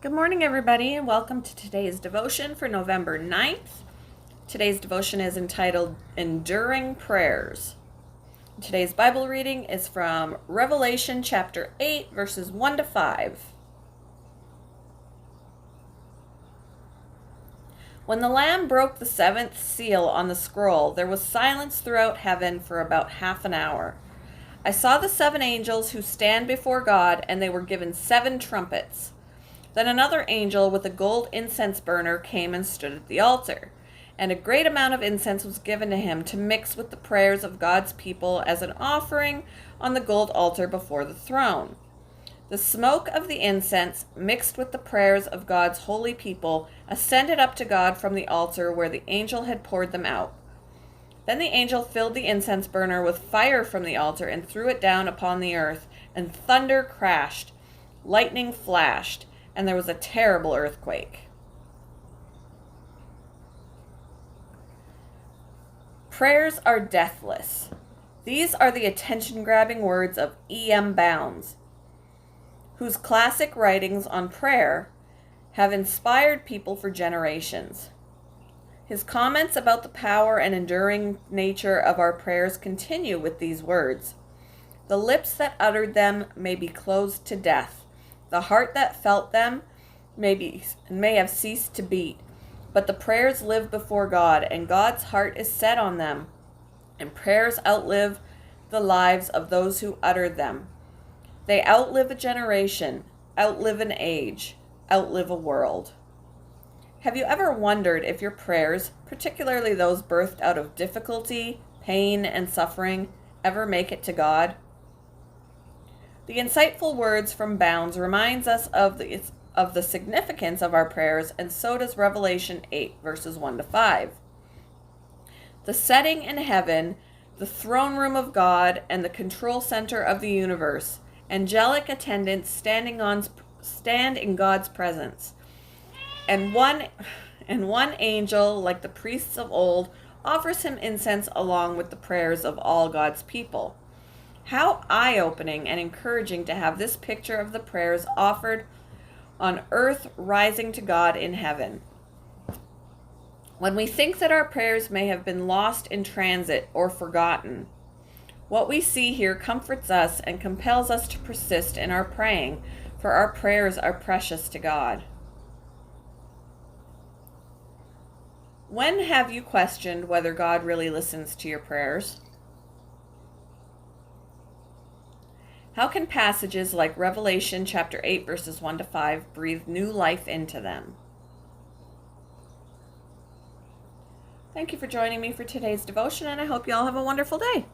Good morning, everybody, and welcome to today's devotion for November 9th. Today's devotion is entitled Enduring Prayers. Today's Bible reading is from Revelation chapter 8, verses 1 to 5. When the Lamb broke the seventh seal on the scroll, there was silence throughout heaven for about half an hour. I saw the seven angels who stand before God, and they were given seven trumpets. Then another angel with a gold incense burner came and stood at the altar, and a great amount of incense was given to him to mix with the prayers of God's people as an offering on the gold altar before the throne. The smoke of the incense, mixed with the prayers of God's holy people, ascended up to God from the altar where the angel had poured them out. Then the angel filled the incense burner with fire from the altar and threw it down upon the earth, and thunder crashed, lightning flashed, and there was a terrible earthquake. Prayers are deathless. These are the attention-grabbing words of E.M. Bounds, whose classic writings on prayer have inspired people for generations. His comments about the power and enduring nature of our prayers continue with these words: "The lips that uttered them may be closed to death. The heart that felt them may have ceased to beat, but the prayers live before God, and God's heart is set on them, and prayers outlive the lives of those who uttered them. They outlive a generation, outlive an age, outlive a world." Have you ever wondered if your prayers, particularly those birthed out of difficulty, pain, and suffering, ever make it to God? The insightful words from Bounds reminds us of the significance of our prayers, and so does Revelation 8, verses 1 to 5. The setting in heaven, the throne room of God, and the control center of the universe, angelic attendants stand in God's presence. And one angel, like the priests of old, offers him incense along with the prayers of all God's people. How eye-opening and encouraging to have this picture of the prayers offered on earth rising to God in heaven. When we think that our prayers may have been lost in transit or forgotten, what we see here comforts us and compels us to persist in our praying, for our prayers are precious to God. When have you questioned whether God really listens to your prayers? How can passages like Revelation chapter 8, verses 1 to 5 breathe new life into them? Thank you for joining me for today's devotion, and I hope you all have a wonderful day.